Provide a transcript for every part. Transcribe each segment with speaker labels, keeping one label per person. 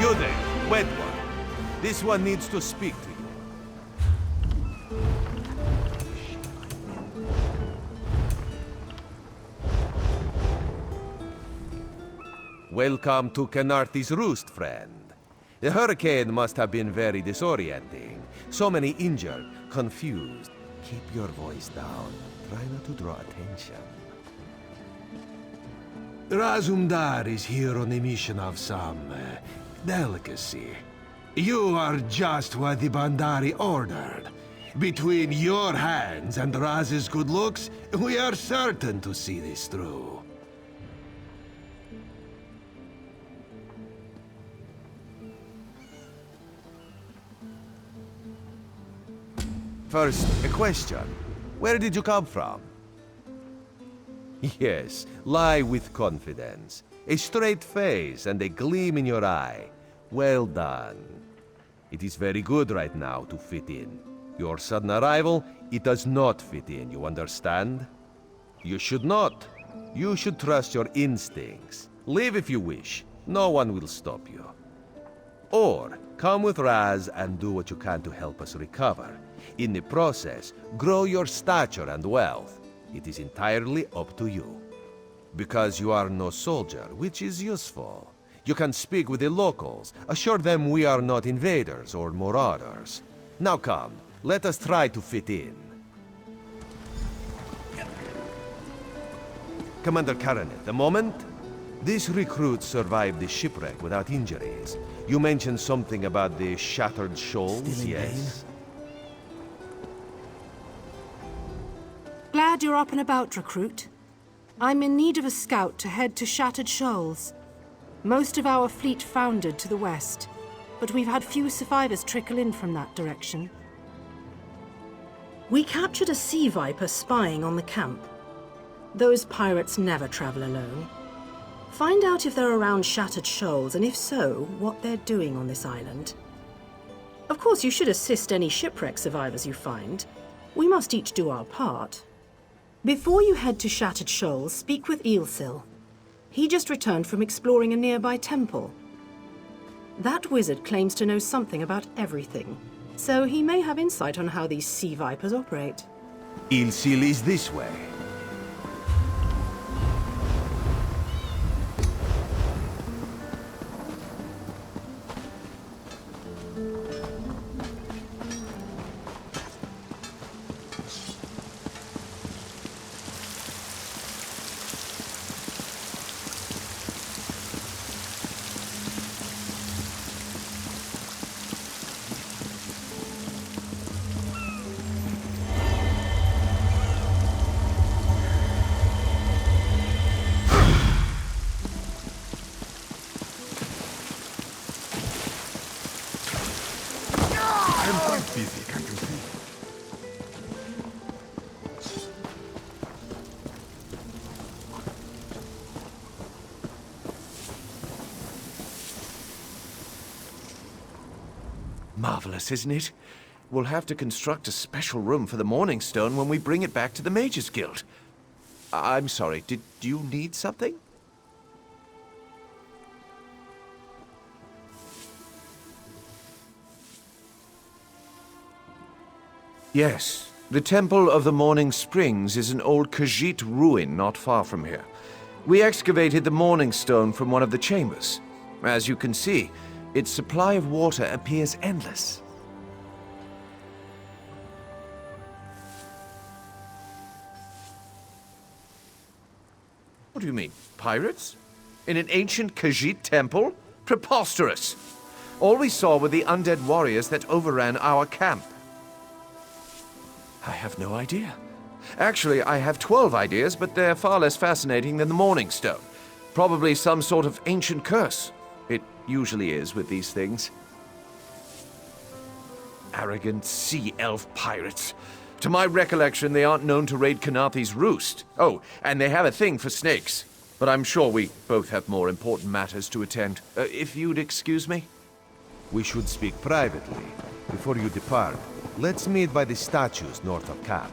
Speaker 1: You there, wet one. This one needs to speak to you. Welcome to Kenarthi's Roost, friend. The hurricane must have been very disorienting. So many injured, confused. Keep your voice down. Try not to draw attention.
Speaker 2: Razumdar is here on a mission of some delicacy. You are just what the Bandari ordered. Between your hands and Raz's good looks, we are certain to see this through.
Speaker 1: First, a question. Where did you come from? Yes, lie with confidence. A straight face and a gleam in your eye. Well done. It is very good right now to fit in. Your sudden arrival, it does not fit in, you understand? You should not. You should trust your instincts. Leave if you wish. No one will stop you. Or, come with Raz and do what you can to help us recover. In the process, grow your stature and wealth. It is entirely up to you. Because you are no soldier, which is useful. You can speak with the locals, assure them we are not invaders or marauders. Now come, let us try to fit in. Commander Karanet, a moment? This recruit survived the shipwreck without injuries. You mentioned something about the shattered shoals, yes?
Speaker 3: Glad you're up and about, recruit. I'm in need of a scout to head to Shattered Shoals. Most of our fleet foundered to the west, but we've had few survivors trickle in from that direction. We captured a sea viper spying on the camp. Those pirates never travel alone. Find out if they're around Shattered Shoals, and if so, what they're doing on this island. Of course, you should assist any shipwreck survivors you find. We must each do our part. Before you head to Shattered Shoals, speak with Eelsil. He just returned from exploring a nearby temple. That wizard claims to know something about everything, so he may have insight on how these sea vipers operate.
Speaker 1: Eelsil is this way.
Speaker 4: I'm quite busy, can't you see?
Speaker 5: Marvelous, isn't it? We'll have to construct a special room for the Morning Stone when we bring it back to the Mages Guild. I'm sorry, did you need something? Yes, the Temple of the Morning Springs is an old Khajiit ruin not far from here. We excavated the Morning Stone from one of the chambers. As you can see, its supply of water appears endless. What do you mean, pirates? In an ancient Khajiit temple? Preposterous! All we saw were the undead warriors that overran our camp. I have no idea. Actually, I have 12 ideas, but they're far less fascinating than the Morning Stone. Probably some sort of ancient curse. It usually is with these things. Arrogant sea elf pirates. To my recollection, they aren't known to raid Kenarthi's Roost. Oh, and they have a thing for snakes. But I'm sure we both have more important matters to attend. If you'd excuse me?
Speaker 1: We should speak privately. Before you depart, let's meet by the statues north of camp.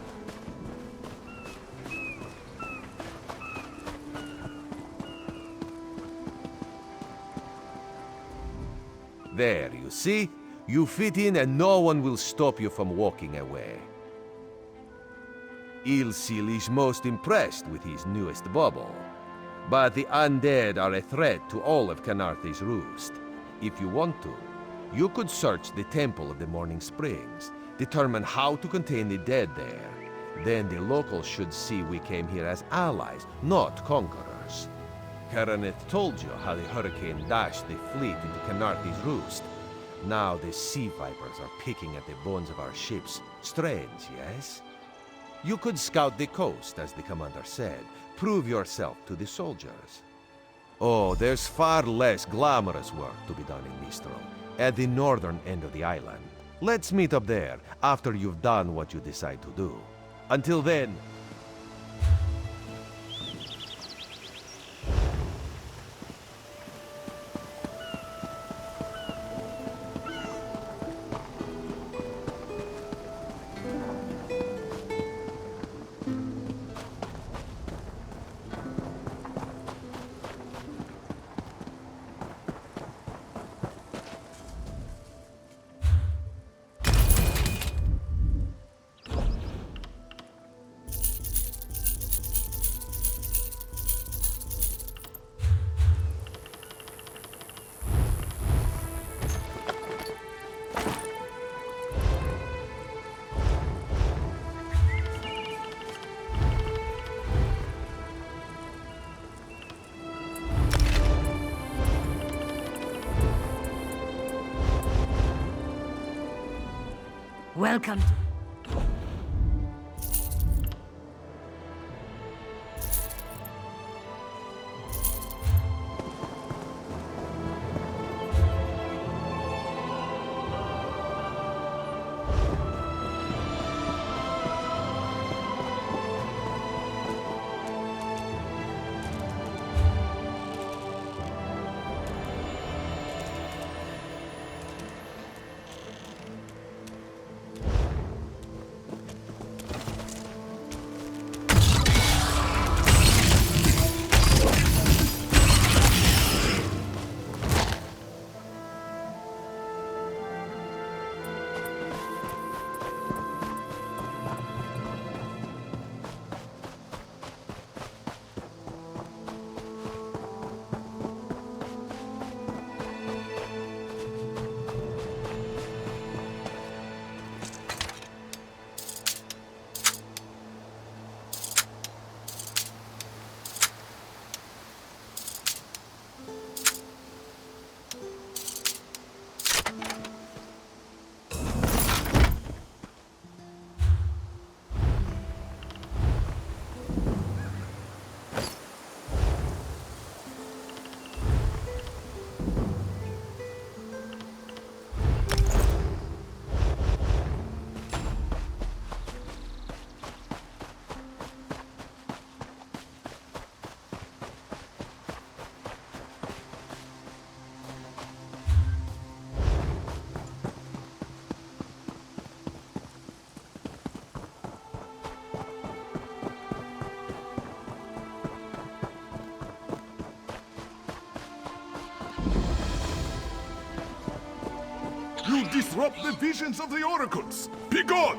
Speaker 1: There, you see? You fit in and no one will stop you from walking away. Ilsil is most impressed with his newest bauble. But the undead are a threat to all of Kenarthi's Roost. If you want to, you could search the Temple of the Morning Springs, determine how to contain the dead there. Then the locals should see we came here as allies, not conquerors. Karaneth told you how the hurricane dashed the fleet into Kenarthi's Roost. Now the sea vipers are picking at the bones of our ships. Strange, yes? You could scout the coast, as the commander said. Prove yourself to the soldiers. Oh, there's far less glamorous work to be done in Mistral, at the northern end of the island. Let's meet up there, after you've done what you decide to do. Until then...
Speaker 3: Welcome to...
Speaker 4: You disrupt the visions of the oracles! Be gone!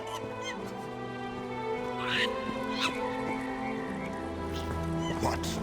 Speaker 4: What?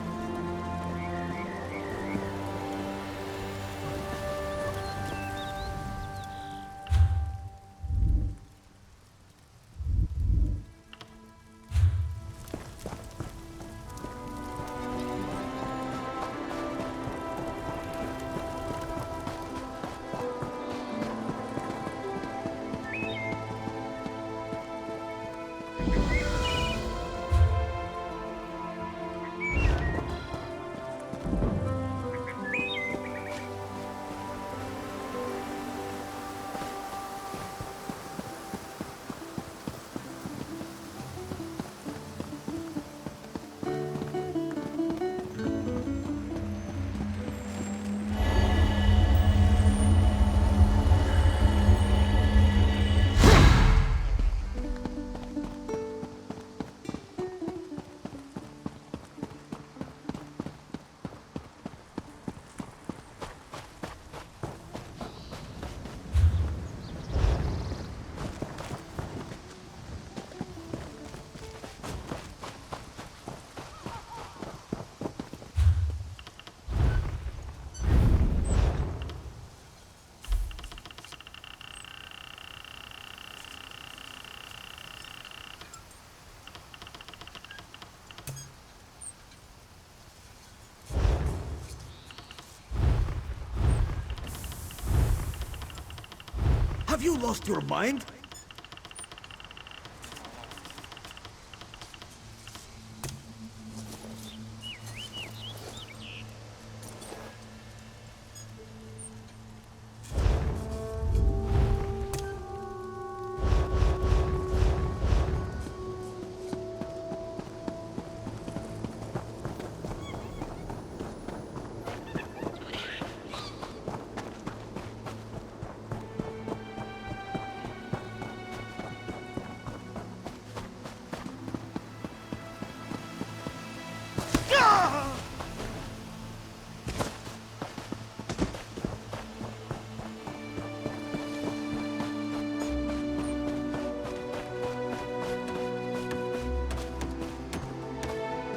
Speaker 6: Have you lost your mind?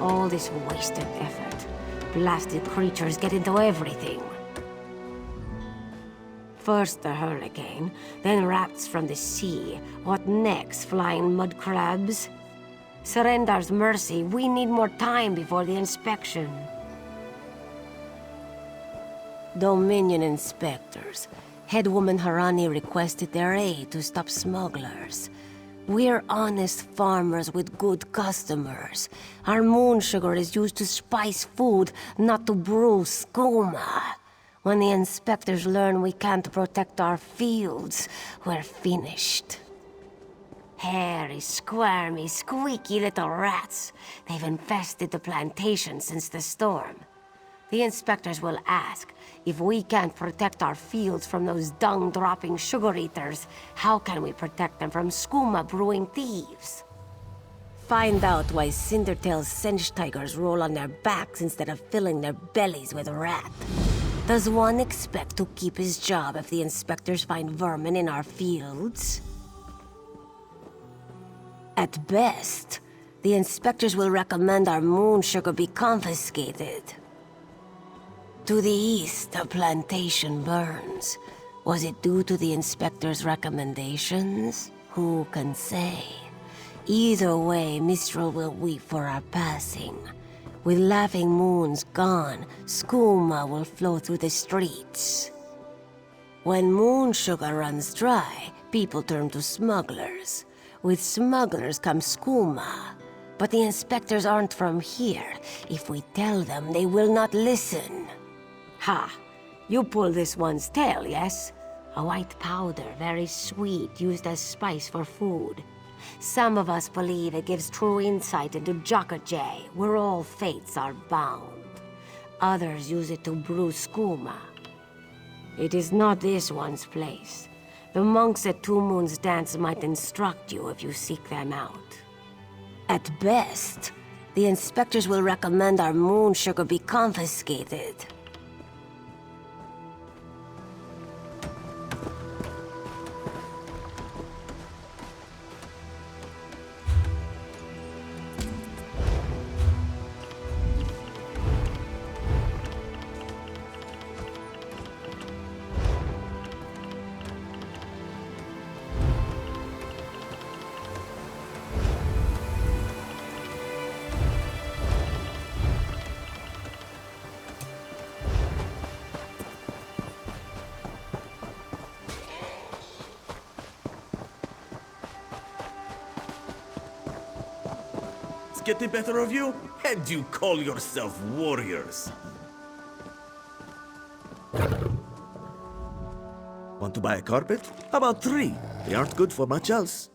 Speaker 7: All this wasted effort. Blasted creatures get into everything. First the hurricane, then rats from the sea. What next, flying mud crabs? Surrender's mercy, we need more time before the inspection. Dominion inspectors. Headwoman Harani requested their aid to stop smugglers. We're honest farmers with good customers. Our moon sugar is used to spice food, not to brew skooma. When the inspectors learn we can't protect our fields, we're finished. Hairy, squirmy, squeaky little rats. They've infested the plantation since the storm. The inspectors will ask, if we can't protect our fields from those dung-dropping sugar-eaters, how can we protect them from skooma-brewing thieves? Find out why Cindertail's cinch tigers roll on their backs instead of filling their bellies with rat. Does one expect to keep his job if the inspectors find vermin in our fields? At best, the inspectors will recommend our moon sugar be confiscated. To the east, the plantation burns. Was it due to the inspector's recommendations? Who can say? Either way, Mistral will weep for our passing. With laughing moons gone, skooma will flow through the streets. When moon sugar runs dry, people turn to smugglers. With smugglers comes skooma. But the inspectors aren't from here. If we tell them, they will not listen. Ha! You pull this one's tail, yes? A white powder, very sweet, used as spice for food. Some of us believe it gives true insight into Jokajay, where all fates are bound. Others use it to brew skooma. It is not this one's place. The monks at Two Moons Dance might instruct you if you seek them out. At best, the inspectors will recommend our moon sugar be confiscated.
Speaker 6: Get the better of you? And you call yourself warriors? Want to buy a carpet? How about 3? They aren't good for much else.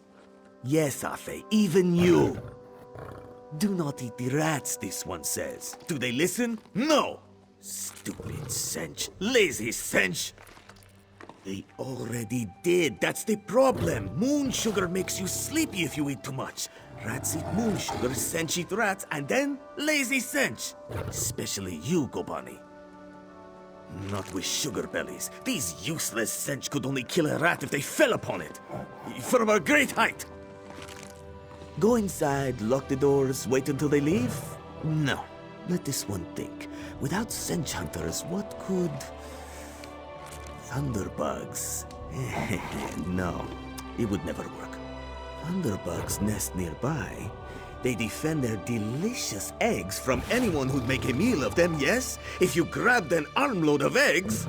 Speaker 6: Yes, Afe, even you. Do not eat the rats, this one says. Do they listen? No! Stupid cinch. Lazy cinch. They already did. That's the problem. Moon sugar makes you sleepy if you eat too much. Rats eat moon sugar, cinch eat rats, and then lazy cinch. Especially you, Gobani. Not with sugar bellies. These useless cinch could only kill a rat if they fell upon it. From a great height. Go inside, lock the doors, wait until they leave? No. Let this one think. Without cinch hunters, what could... Thunderbugs. No, it would never work. Thunderbugs nest nearby. They defend their delicious eggs from anyone who'd make a meal of them, yes? If you grabbed an armload of eggs...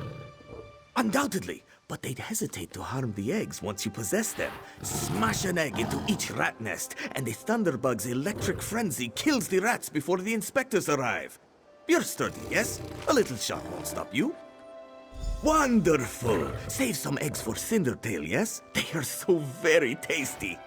Speaker 6: Undoubtedly, But they'd hesitate to harm the eggs once you possess them. Smash an egg into each rat nest, and the thunderbug's electric frenzy kills the rats before the inspectors arrive. You're sturdy, yes? A little shot won't stop you. Wonderful! Save some eggs for Cindertail, yes? They are so very tasty.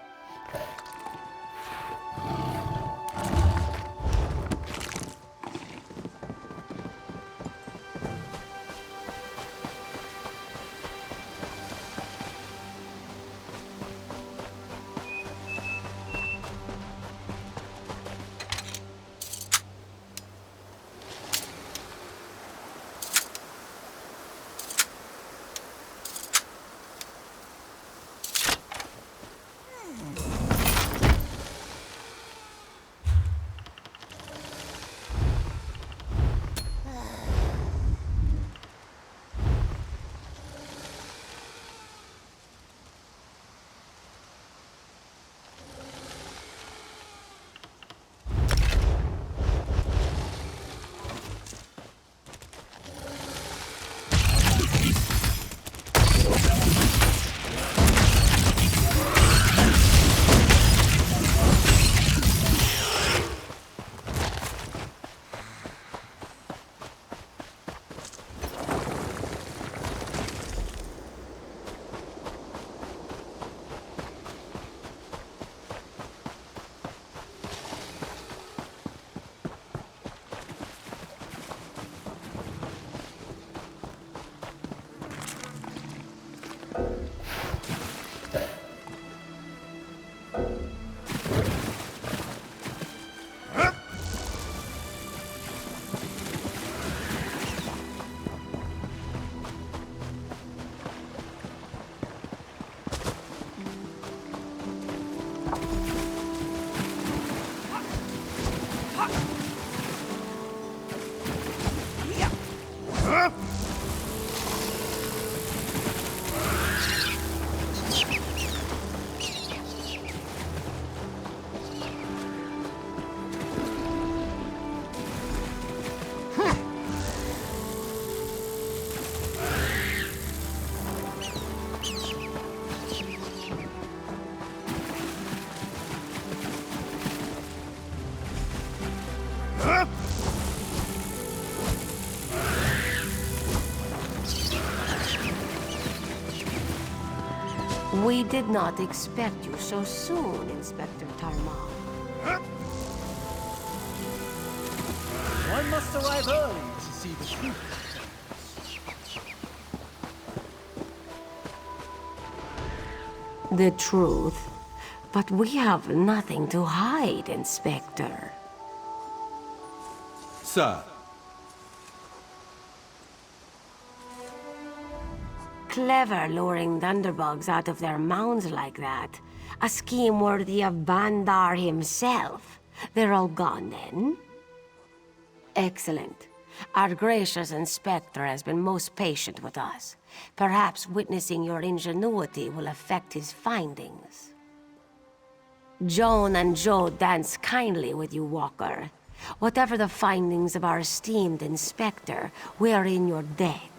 Speaker 7: We did not expect you so soon, Inspector Tarmal.
Speaker 8: One must arrive early to see the truth.
Speaker 7: The truth? But we have nothing to hide, Inspector.
Speaker 2: Sir.
Speaker 7: Clever luring thunderbugs out of their mounds like that. A scheme worthy of Bandar himself. They're all gone then? Excellent. Our gracious Inspector has been most patient with us. Perhaps witnessing your ingenuity will affect his findings. Joan and Joe dance kindly with you, Walker. Whatever the findings of our esteemed Inspector, we are in your debt.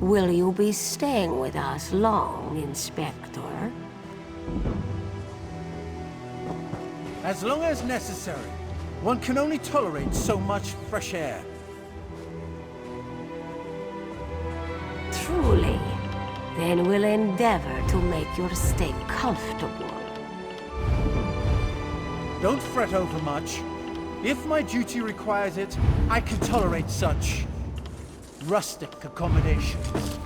Speaker 7: Will you be staying with us long, Inspector?
Speaker 8: As long as necessary. One can only tolerate so much fresh air.
Speaker 7: Truly. Then we'll endeavor to make your stay comfortable.
Speaker 8: Don't fret over much. If my duty requires it, I can tolerate such rustic accommodations.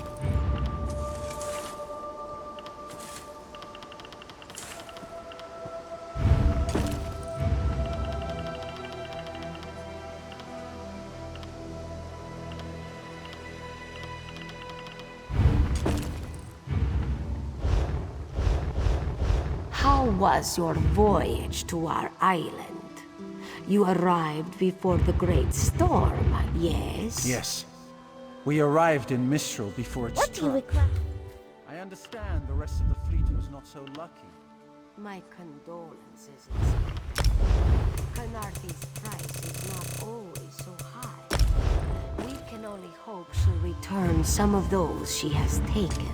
Speaker 7: How was your voyage to our island? You arrived before the great storm, yes?
Speaker 8: Yes. We arrived in Mistral before it
Speaker 9: What do you
Speaker 8: struck.
Speaker 9: require?
Speaker 8: I understand the rest of the fleet was not so lucky.
Speaker 7: My condolences, Inspector. Kenarthi's price is not always so high. We can only hope she'll return some of those she has taken.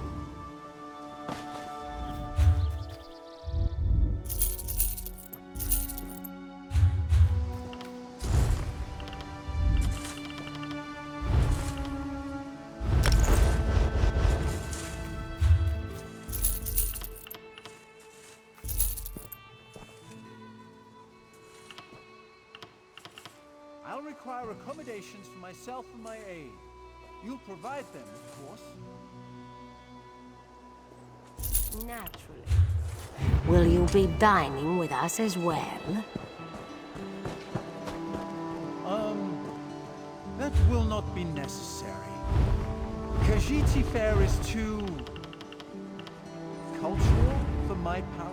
Speaker 8: I'll require accommodations for myself and my aide. You'll provide them, of course.
Speaker 7: Naturally. Will you be dining with us as well?
Speaker 8: That will not be necessary. Khajiit fare is too cultural for my palate.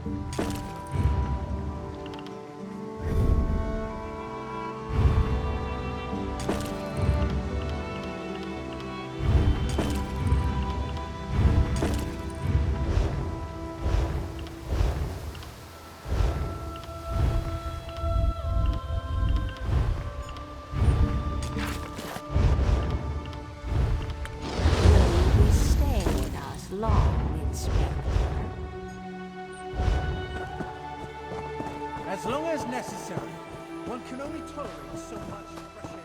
Speaker 7: Will you be staying with us long, Inspector?
Speaker 8: As long as necessary. One can only tolerate so much fresh air.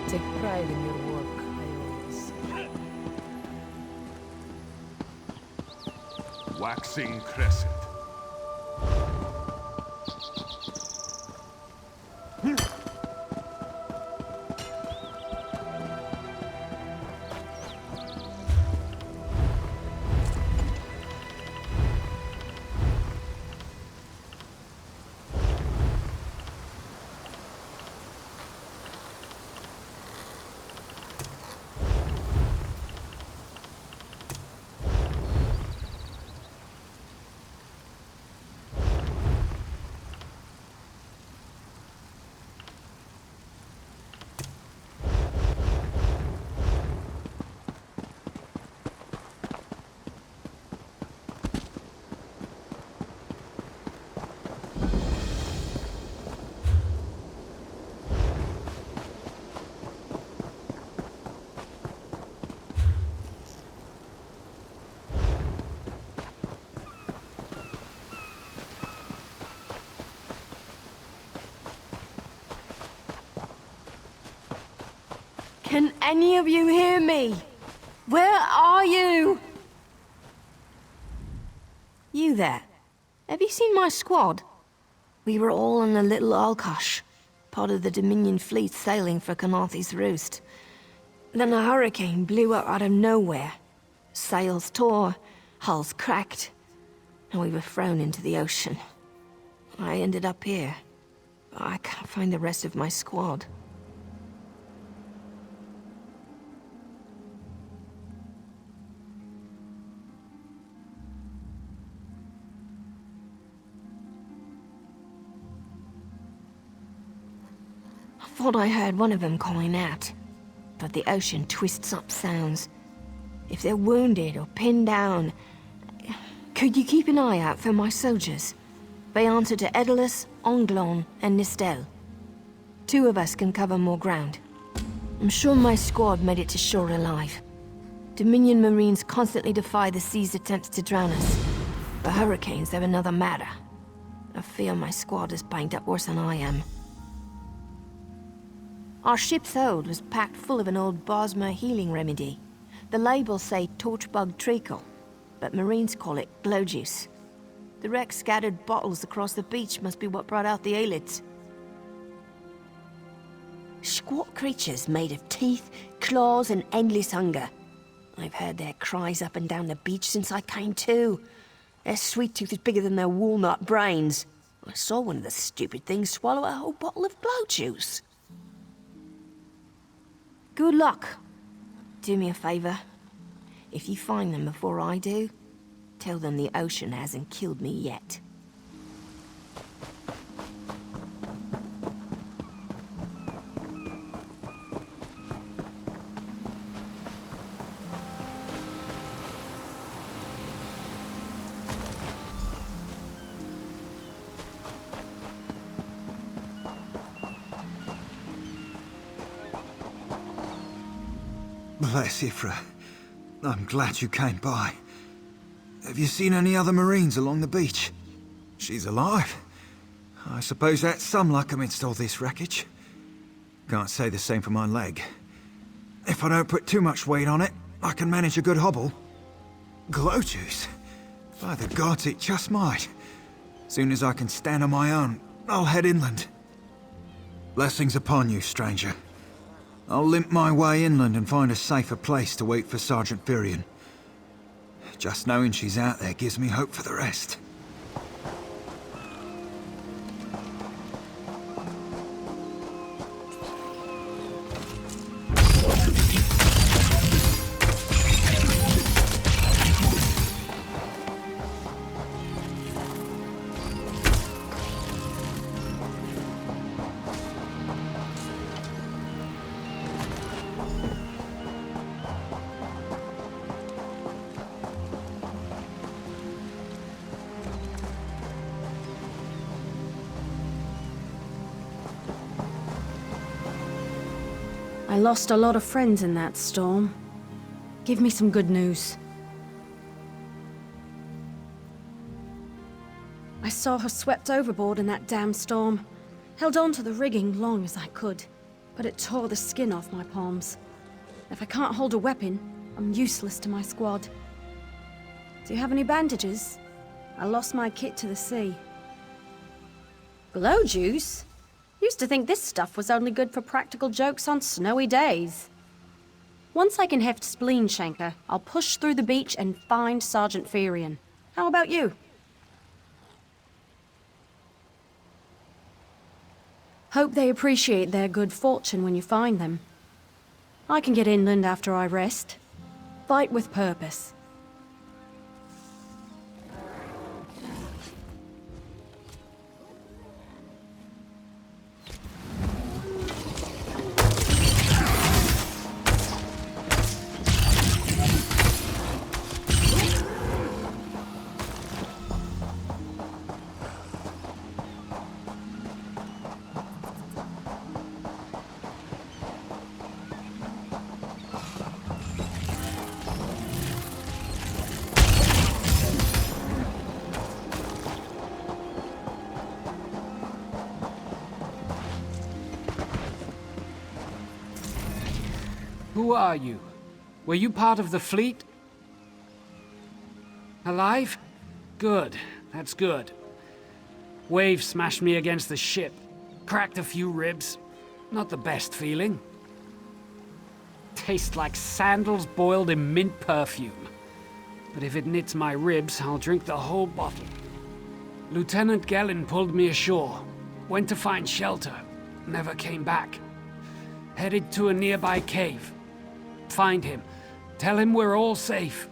Speaker 3: Take pride in your work, I always say.
Speaker 4: Waxing crescent.
Speaker 7: Can any of you hear me? Where are you? You there. Have you seen my squad? We were all on a little Alkosh, part of the Dominion fleet sailing for Kenarthi's Roost. Then a hurricane blew up out of nowhere. Sails tore, hulls cracked, and we were thrown into the ocean. I ended up here. I can't find the rest of my squad. I thought I heard one of them calling out, but the ocean twists up sounds. If they're wounded or pinned down, could you keep an eye out for my soldiers? They answer to Edalus, Onglon, and Nistel. 2 of us can cover more ground. I'm sure my squad made it to shore alive. Dominion Marines constantly defy the sea's attempts to drown us. The hurricanes are another matter. I fear my squad is banged up worse than I am. Our ship's hold was packed full of an old Bosmer healing remedy. The labels say torchbug treacle, but Marines call it glow juice. The wreck scattered bottles across the beach must be what brought out the aelids. Squat creatures made of teeth, claws, and endless hunger. I've heard their cries up and down the beach since I came to. Their sweet tooth is bigger than their walnut brains. I saw one of the stupid things swallow a whole bottle of glow juice. Good luck. Do me a favor. If you find them before I do, tell them the ocean hasn't killed me yet.
Speaker 2: Bless Ifra. I'm glad you came by. Have you seen any other Marines along the beach? She's alive. I suppose that's some luck amidst all this wreckage. Can't say the same for my leg. If I don't put too much weight on it, I can manage a good hobble. Glow juice? By the gods, it just might. Soon as I can stand on my own, I'll head inland. Blessings upon you, stranger. I'll limp my way inland and find a safer place to wait for Sergeant Firion. Just knowing she's out there gives me hope for the rest.
Speaker 3: I lost a lot of friends in that storm. Give me some good news. I saw her swept overboard in that damn storm. Held on to the rigging long as I could, but it tore the skin off my palms. If I can't hold a weapon, I'm useless to my squad. Do you have any bandages? I lost my kit to the sea. Glow juice? Used to think this stuff was only good for practical jokes on snowy days. Once I can heft Spleen Shanker, I'll push through the beach and find Sergeant Firion. How about you? Hope they appreciate their good fortune when you find them. I can get inland after I rest. Fight with purpose.
Speaker 9: Who are you? Were you part of the fleet? Alive? Good. That's good. Wave smashed me against the ship. Cracked a few ribs. Not the best feeling. Tastes like sandals boiled in mint perfume. But if it knits my ribs, I'll drink the whole bottle. Lieutenant Gellin pulled me ashore. Went to find shelter. Never came back. Headed to a nearby cave. Find him. Tell him we're all safe.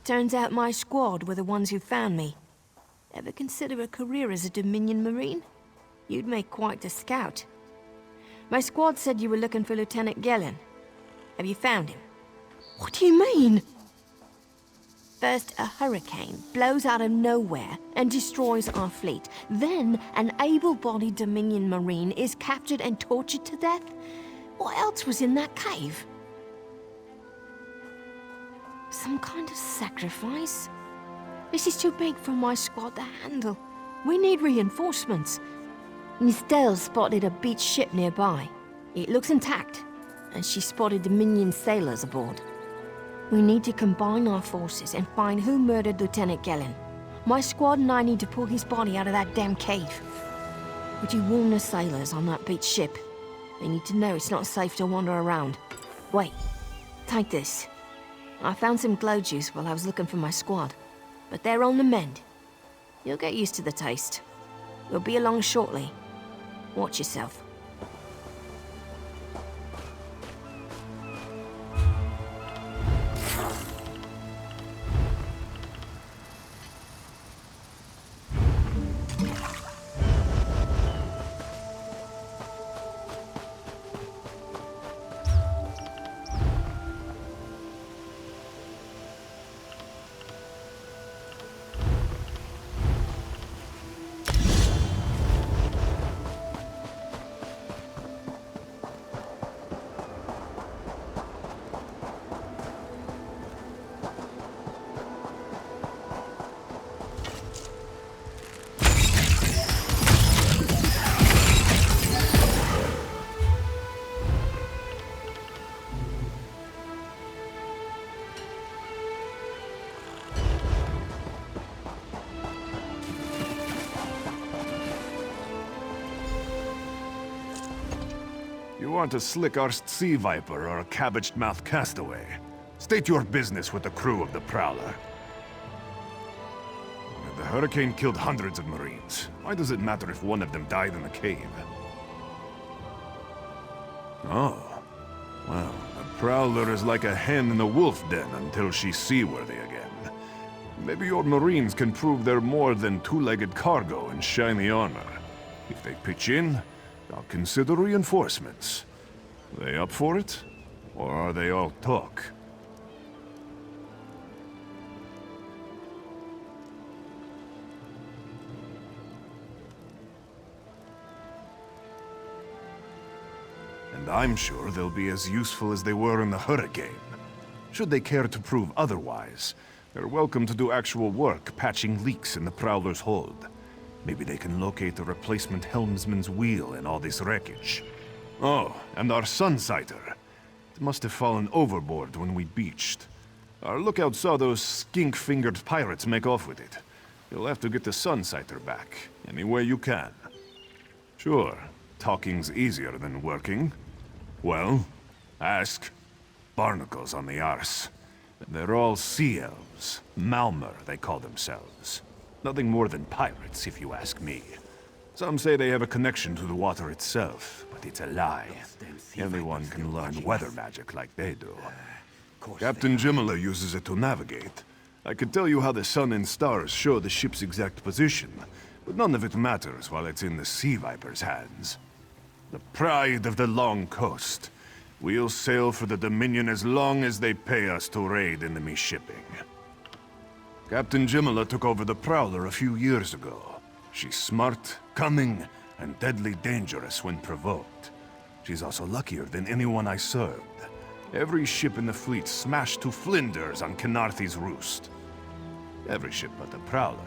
Speaker 7: Turns out my squad were the ones who found me. Ever consider a career as a Dominion Marine? You'd make quite a scout. My squad said you were looking for Lieutenant Gellin. Have you found him?
Speaker 3: What do you mean?
Speaker 7: First, a hurricane blows out of nowhere and destroys our fleet. Then, an able-bodied Dominion Marine is captured and tortured to death? What else was in that cave? Some kind of sacrifice? This is too big for my squad to handle. We need reinforcements. Miss Dale spotted a beached ship nearby. It looks intact, and she spotted Dominion sailors aboard. We need to combine our forces and find who murdered Lieutenant Gellin. My squad and I need to pull his body out of that damn cave. Would you warn the sailors on that beached ship? They need to know it's not safe to wander around. Wait, take this. I found some glow juice while I was looking for my squad, but they're on the mend. You'll get used to the taste. We'll be along shortly. Watch yourself.
Speaker 4: You aren't a slick-arsed sea viper or a cabbage-mouthed castaway. State your business with the crew of the Prowler. The hurricane killed hundreds of Marines. Why does it matter if one of them died in the cave? Oh. Well, the Prowler is like a hen in a wolf den until she's seaworthy again. Maybe your Marines can prove they're more than two-legged cargo and shiny armor. If they pitch in, I'll consider reinforcements. Are they up for it? Or are they all talk? And I'm sure they'll be as useful as they were in the hurricane. Should they care to prove otherwise, they're welcome to do actual work patching leaks in the Prowler's hold. Maybe they can locate a replacement helmsman's wheel in all this wreckage. Oh, and our Sunsighter. It must have fallen overboard when we beached. Our lookout saw those skink-fingered pirates make off with it. You'll have to get the Sunsighter back, any way you can. Sure, talking's easier than working. Well, ask. Barnacles on the arse. They're all sea elves. Malmer, they call themselves. Nothing more than pirates, if you ask me. Some say they have a connection to the water itself, but it's a lie. Everyone can learn weather magic like they do. Captain Jimala uses it to navigate. I could tell you how the sun and stars show the ship's exact position, but none of it matters while it's in the Sea Viper's hands. The pride of the long coast. We'll sail for the Dominion as long as they pay us to raid enemy shipping. Captain Jimala took over the Prowler a few years ago. She's smart, cunning, and deadly dangerous when provoked. She's also luckier than anyone I served. Every ship in the fleet smashed to flinders on Kenarthi's Roost. Every ship but the Prowler.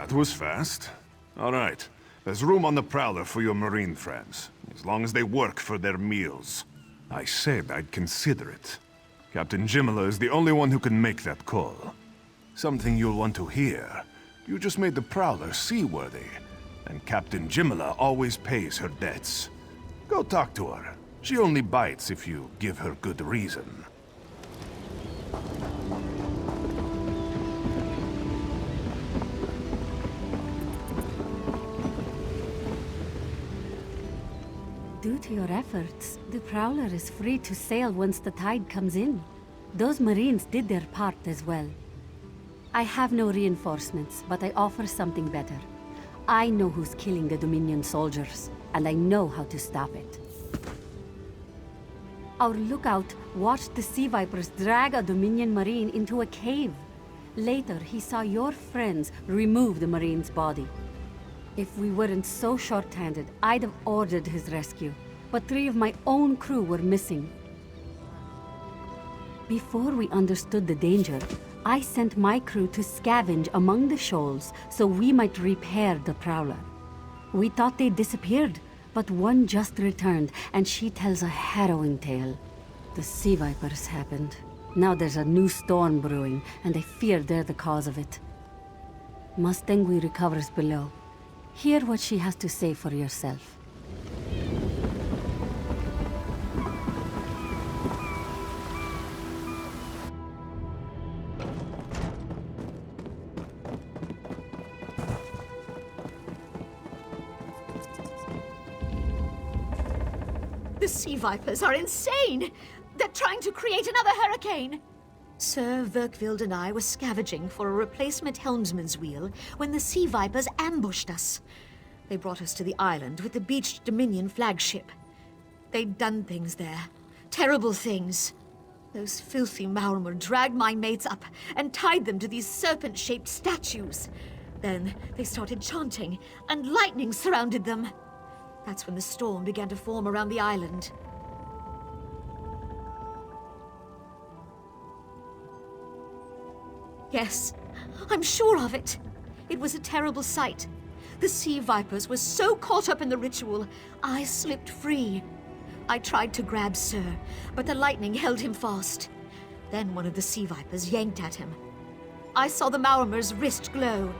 Speaker 4: That was fast. All right. There's room on the Prowler for your Marine friends, as long as they work for their meals. I said I'd consider it. Captain Jimala is the only one who can make that call. Something you'll want to hear. You just made the Prowler seaworthy, and Captain Jimala always pays her debts. Go talk to her. She only bites if you give her good reason.
Speaker 10: Due to your efforts, the Prowler is free to sail once the tide comes in. Those Marines did their part as well. I have no reinforcements, but I offer something better. I know who's killing the Dominion soldiers, and I know how to stop it. Our lookout watched the Sea Vipers drag a Dominion Marine into a cave. Later, he saw your friends remove the Marine's body. If we weren't so short-handed, I'd have ordered his rescue. But 3 of my own crew were missing. Before we understood the danger, I sent my crew to scavenge among the shoals so we might repair the Prowler. We thought they disappeared, but one just returned, and she tells a harrowing tale. The Sea Vipers happened. Now there's a new storm brewing, and I fear they're the cause of it. Mustangui recovers below. Hear what she has to say for yourself.
Speaker 11: The Sea Vipers are insane! They're trying to create another hurricane! Sir Verkvild and I were scavenging for a replacement helmsman's wheel when the Sea Vipers ambushed us. They brought us to the island with the beached Dominion flagship. They'd done things there. Terrible things. Those filthy Maormer dragged my mates up and tied them to these serpent-shaped statues. Then they started chanting, and lightning surrounded them. That's when the storm began to form around the island. Yes, I'm sure of it. It was a terrible sight. The Sea Vipers were so caught up in the ritual, I slipped free. I tried to grab Sir, but the lightning held him fast. Then one of the Sea Vipers yanked at him. I saw the Maormer's wrist glow.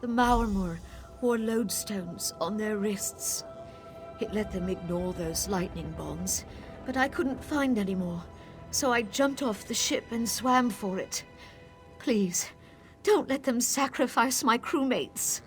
Speaker 11: The Maormer wore lodestones on their wrists. It let them ignore those lightning bombs, but I couldn't find any more, so I jumped off the ship and swam for it. Please, don't let them sacrifice my crewmates.